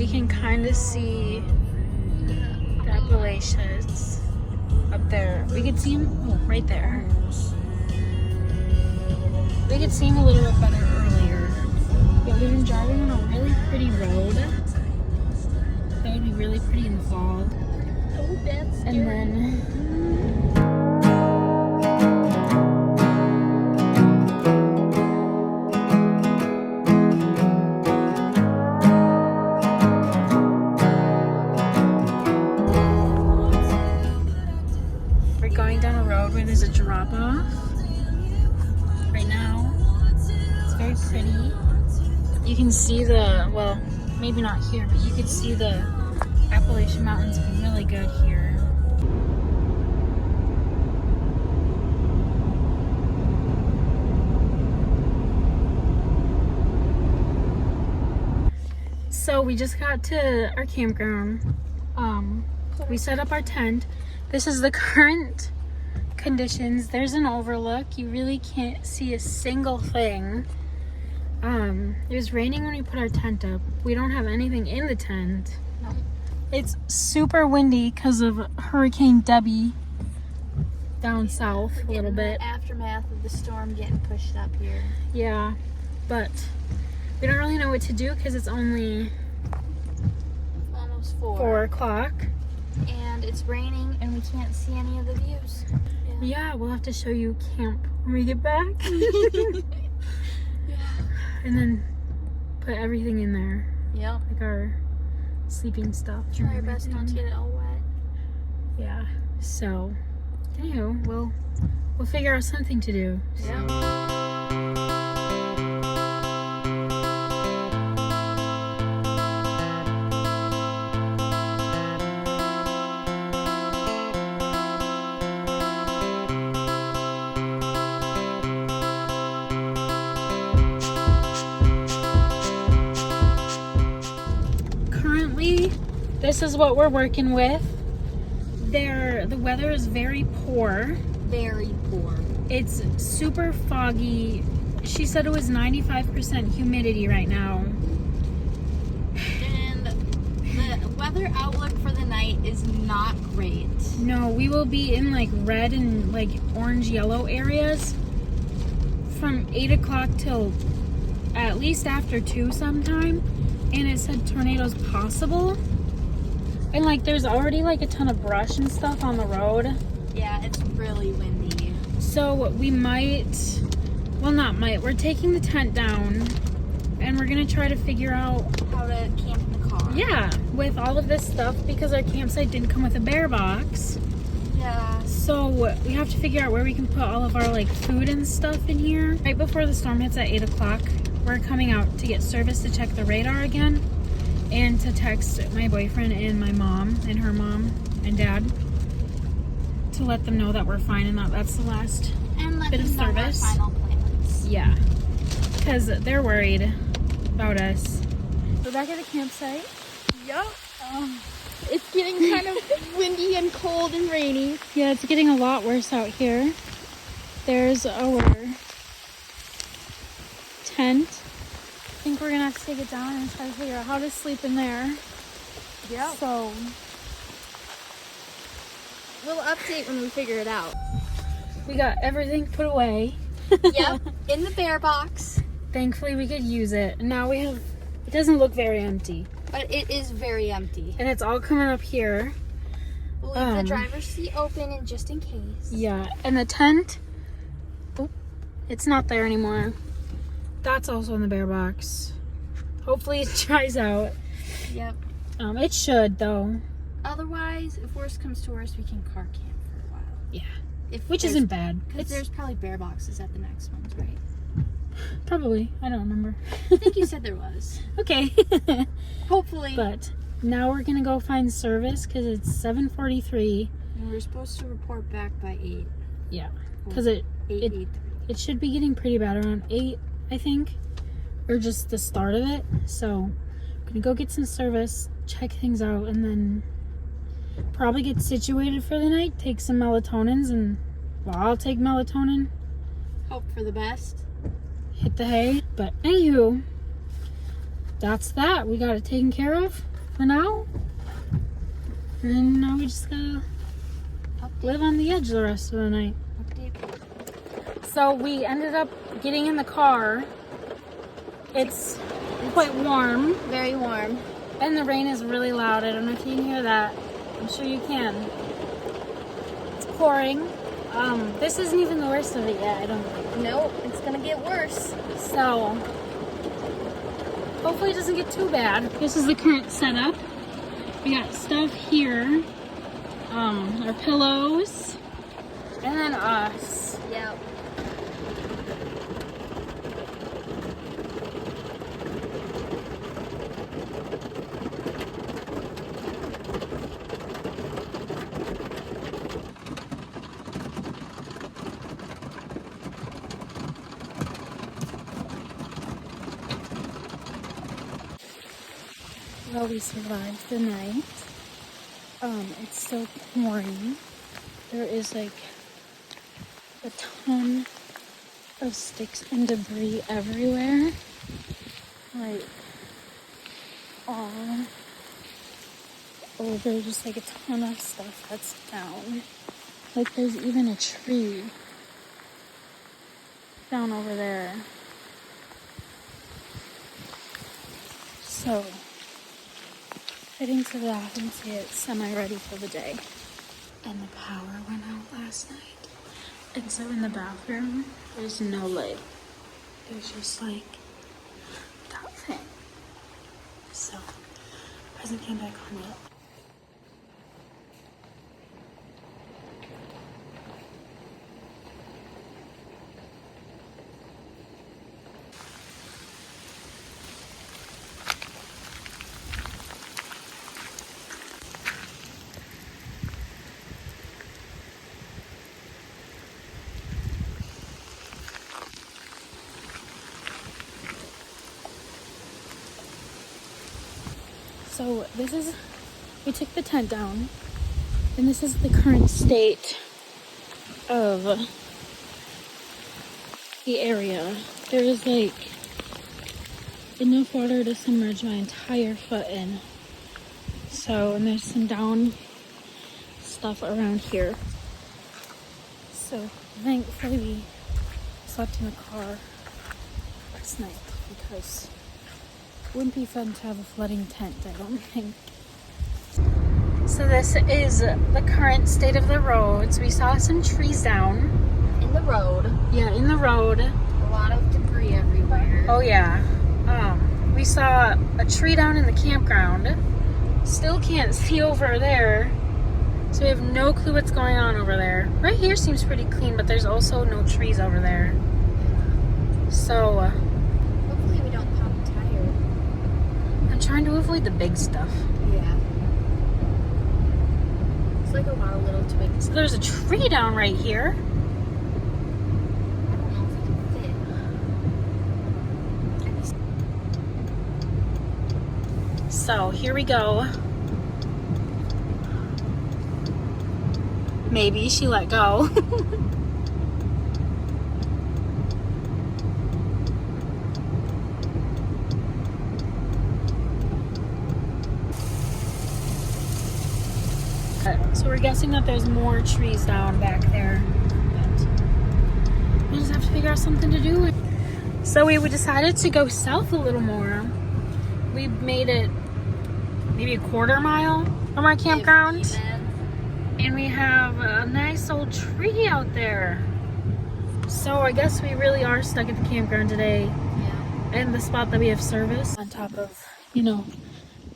we can kind of see the Appalachians up there. We could see them right there. We could see them a little bit better earlier. But we've been driving on a really pretty road. That would be really pretty in the fall. Oh, that's scary. And then we're going down a road where there's a drop off. Right now, it's very pretty. You can see the, well, maybe not here, but you could see the Appalachian Mountains really good here. So we just got to our campground. We set up our tent. This is the current conditions. There's an overlook. You really can't see a single thing. It was raining when we put our tent up. We don't have anything in the tent. No. It's super windy because of Hurricane Debbie down south a little bit. The aftermath of the storm getting pushed up here. Yeah, but we don't really know what to do because it's only Almost 4 o'clock. And it's raining and we can't see any of the views. Yeah, we'll have to show you camp when we get back. Yeah. And then put everything in there. Yep. Like our sleeping stuff. Try our best not to get it all wet. Yeah. So, anywho, we'll figure out something to do. Yeah. Currently, this is what we're working with. The weather is very poor. Very poor. It's super foggy. She said it was 95% humidity right now. And the weather outlook for the night is not great. No, we will be in like red and like orange yellow areas from 8 o'clock till at least after 2 sometime. And it said tornadoes possible. And like there's already like a ton of brush and stuff on the road. Yeah, it's really windy. So we might, well not might, we're taking the tent down and we're gonna try to figure out How to camp in the car. yeah, with all of this stuff because our campsite didn't come with a bear box. Yeah. So we have to figure out where we can put all of our like food and stuff in here. Right before the storm hits at 8 o'clock, we're coming out to get service to check the radar again and to text my boyfriend and my mom and her mom and dad to let them know that we're fine and that that's the last And let bit of them know our service. final plans. Yeah, because they're worried about us. We're back at the campsite. Yup. It's getting kind of windy and cold and rainy. Yeah, it's getting a lot worse out here. There's our tent. I think we're gonna have to take it down and try to figure out how to sleep in there. Yep. So We'll update when we figure it out. we got everything put away. Yep. In the bear box. Thankfully we could use it. And now we have, it doesn't look very empty. But it is very empty. And it's all coming up here. We'll leave the driver's seat open and just in case. Yeah, and the tent, oh, it's not there anymore. That's also in the bear box. Hopefully it dries out. Yep. It should though. Otherwise, if worst comes to worst, we can car camp for a while. Yeah, If which isn't bad. Because there's probably bear boxes at the next ones, right? Probably. I don't remember. I think you said there was. Okay. Hopefully. But now we're gonna go find service because it's 7:43. And we're supposed to report back by 8. Yeah, because it 8:03. should be getting pretty bad around 8, I think, or just the start of it. So I'm gonna go get some service, check things out, and then probably get situated for the night. Take some melatonins, and well, I'll take melatonin. Hope for the best. Hit the hay. But anywho, that's that. We got it taken care of. for now. And now we just gotta live on the edge the rest of the night. So we ended up getting in the car. It's quite warm. Very warm. And the rain is really loud. I don't know if you can hear that. I'm sure you can. It's pouring. This isn't even the worst of it yet, I don't think. Nope, it's gonna get worse. So, hopefully it doesn't get too bad. This is the current setup. We got stuff here. Our pillows. And then us. Yep. Well, we survived the night. It's still pouring. There is like a ton of sticks and debris everywhere. Like all over, just like a ton of stuff that's down. Like there's even a tree down over there. So heading to the bathroom to get semi-ready for the day. And the power went out last night. And so in the bathroom, there's no light. There's just like that thing. So, hasn't came back on yet. So we took the tent down, and this is the current state of the area. There is like enough water to submerge my entire foot in. So, and there's some down stuff around here. So thankfully we slept in the car last night because it wouldn't be fun to have a flooding tent, I don't think. So this is the current state of the roads. We saw some trees down. In the road. Yeah, in the road. A lot of debris everywhere. Oh yeah. We saw a tree down in the campground. Still can't see over there. So we have no clue what's going on over there. Right here seems pretty clean, but there's also no trees over there. So Hopefully we don't pop a tire. I'm trying to avoid the big stuff. Yeah. It's like a lot of little twigs. So there's a tree down right here. I don't know if it can fit. So here we go. Maybe she let go. So we're guessing that there's more trees down back there. But we just have to figure out something to do. So we decided to go south a little more. We made it maybe a quarter mile from our campground. And we have a nice old tree out there. So I guess we really are stuck at the campground today. Yeah. And the spot that we have service on top of,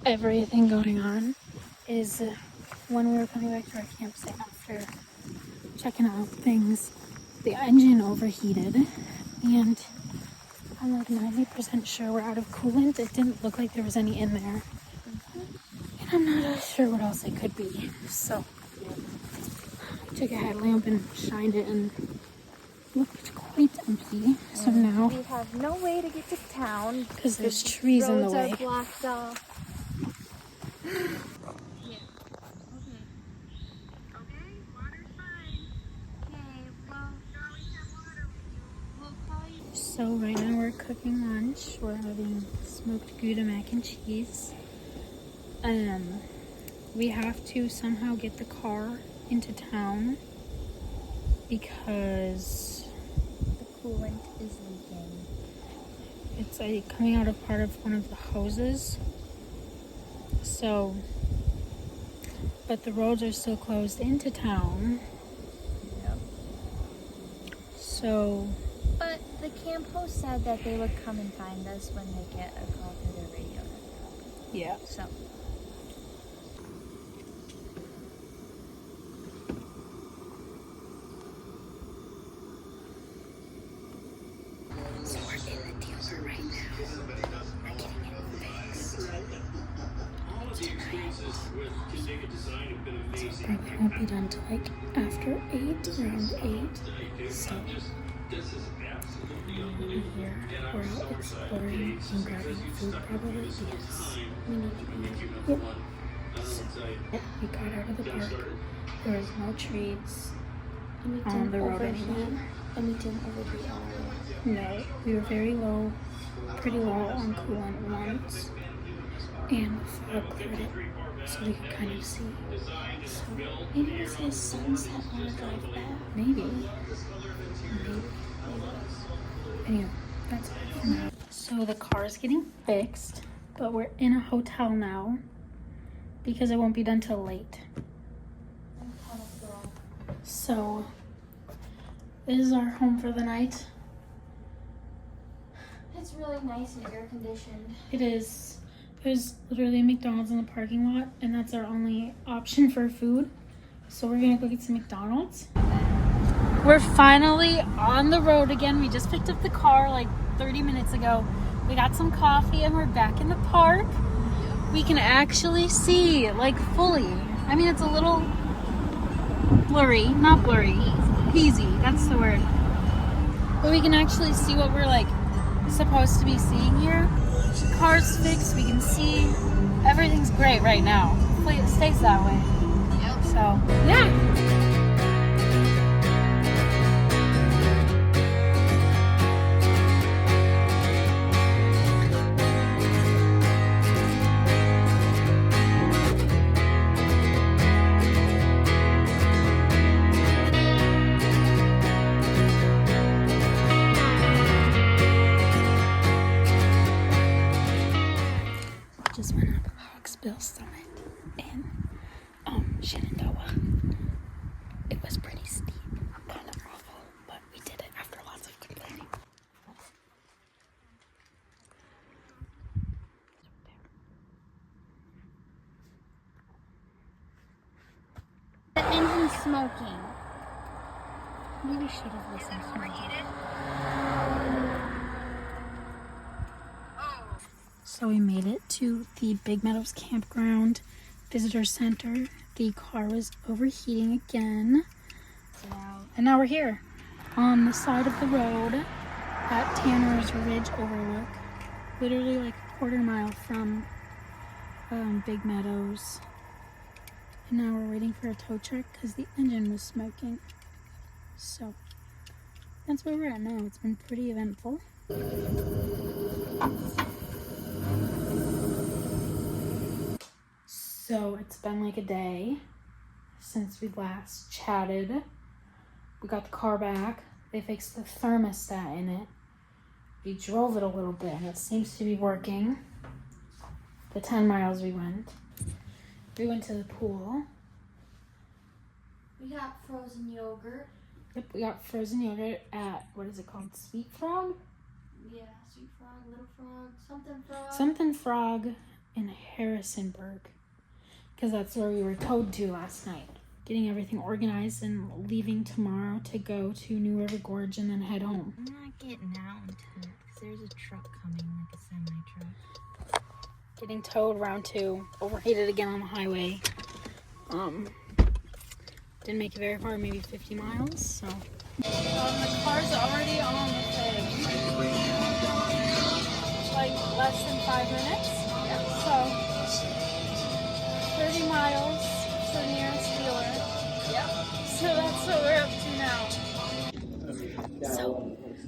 everything going on is when we were coming back to our campsite after checking out things, the engine overheated and I'm like 90% sure we're out of coolant. It didn't look like there was any in there. And I'm not sure what else it could be. So I took a headlamp and shined it and it looked quite empty. So now we have no way to get to town because there's trees in the way. Roads are blocked off. So right now we're cooking lunch. We're having smoked Gouda mac and cheese. We have to somehow get the car into town because The coolant is leaking. it's coming out of part of one of the hoses. So, but the roads are still closed into town. Yep. So, But the camp host said that they would come and find us when they get a call through their radio. yeah. So. So we're in the dealer right now. We're getting it fixed. Tonight. So probably won't be done till like after 8, around 8. So we'll be here. We're out exploring and grabbing food probably because we need to eat. Yep. So we got out of the park. There was no trees on the road anymore. And we didn't overheat all of it. No, we were very low, pretty low on coolant once, and the fog cleared it so we could kind of see. So Maybe we'll see a sunset on the drive back. maybe. Anyway, that's it for now. So the car is getting fixed, but we're in a hotel now because it won't be done till late. So this is our home for the night. It's really nice and air conditioned. It is. There's literally a McDonald's in the parking lot, and that's our only option for food. So we're gonna go get some McDonald's. We're finally on the road again. We just picked up the car like 30 minutes ago. We got some coffee and we're back in the park. We can actually see like fully. I mean, it's a little blurry, not blurry, hazy, that's the word. But we can actually see what we're like supposed to be seeing here. The car's fixed, we can see. Everything's great right now. Hopefully it stays that way. Yep. So, yeah. Just went up Hawksbill Summit in Shenandoah. It was pretty steep, kind of awful, but we did it after lots of complaining. The engine's smoking. Maybe should have listened to me. So we made it to the Big Meadows Campground Visitor Center. The car was overheating again. And now we're here on the side of the road at Tanner's Ridge Overlook. Literally like a quarter mile from Big Meadows. And now we're waiting for a tow truck because the engine was smoking. So that's where we're at now. It's been pretty eventful. So it's been like a day since we last chatted. We got the car back. They fixed the thermostat in it. We drove it a little bit and it seems to be working. The 10 miles we went. We went to the pool. We got frozen yogurt. Yep, we got frozen yogurt at, what is it called? Sweet Frog? Yeah, sweet frog, little frog, something frog. Something Frog in Harrisonburg. Because that's where we were towed to last night. Getting everything organized and leaving tomorrow to go to New River Gorge and then head home. I'm not getting out until there's a truck coming, like a semi-truck. Getting towed round 2. Overheated again on the highway. Didn't make it very far, maybe 50 miles, so. The car's already on the thing. Like less than 5 minutes. Yeah. So 30 miles to the nearest dealer. Yep. So that's what we're up to now. So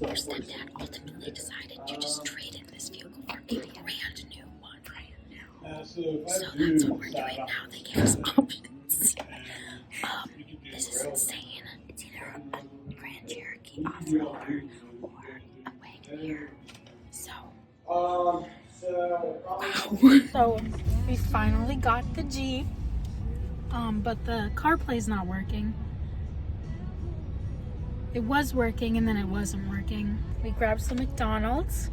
your stepdad ultimately decided to just trade in this vehicle for a brand new one. Brand new. So that's what we're doing now. They gave us options. This is insane. It's either a Grand Cherokee off-roader or a Wagoneer. So, wow. So we finally got the Jeep, but the CarPlay's not working. It was working and then it wasn't working. We grabbed some McDonald's.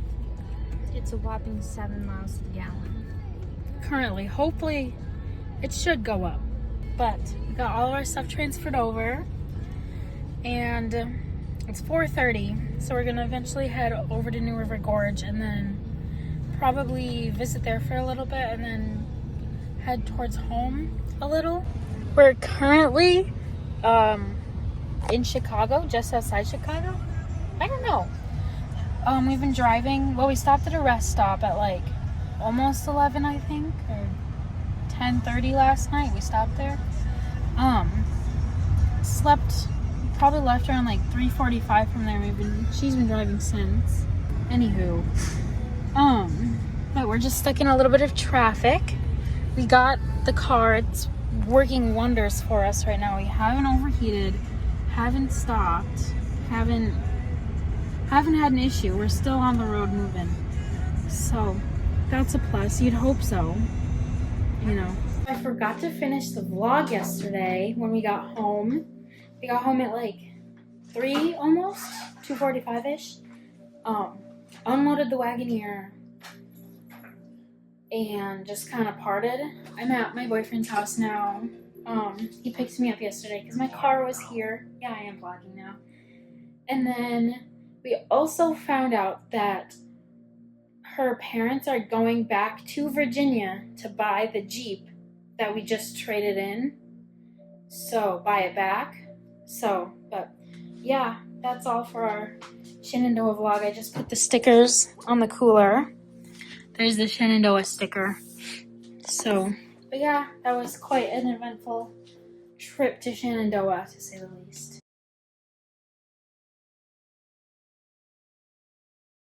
It's a whopping 7 miles to the gallon. Currently, hopefully it should go up. But we got all of our stuff transferred over and it's 4:30. So we're gonna eventually head over to New River Gorge and then probably visit there for a little bit and then head towards home a little. We're currently in Chicago, just outside Chicago. I don't know. We've been driving. Well, we stopped at a rest stop at like almost 11, I think, or 10:30 last night. We stopped there. Slept. Probably left around like 3:45 from there. She's been driving since. Anywho, but we're just stuck in a little bit of traffic. We got the car. It's working wonders for us right now. We haven't overheated, haven't stopped, haven't had an issue. We're still on the road moving. So that's a plus. You'd hope so, you know. I forgot to finish the vlog yesterday when we got home. We got home at like 3 almost, 2:45-ish. Unloaded the Wagoneer and just kind of parted. I'm at my boyfriend's house now. He picked me up yesterday because my car was here. Yeah, I am vlogging now. And then we also found out that her parents are going back to Virginia to buy the Jeep that we just traded in. So, buy it back. So, but yeah, that's all for our Shenandoah vlog. I just put the stickers on the cooler. There's the Shenandoah sticker. So, but yeah, that was quite an eventful trip to Shenandoah, to say the least.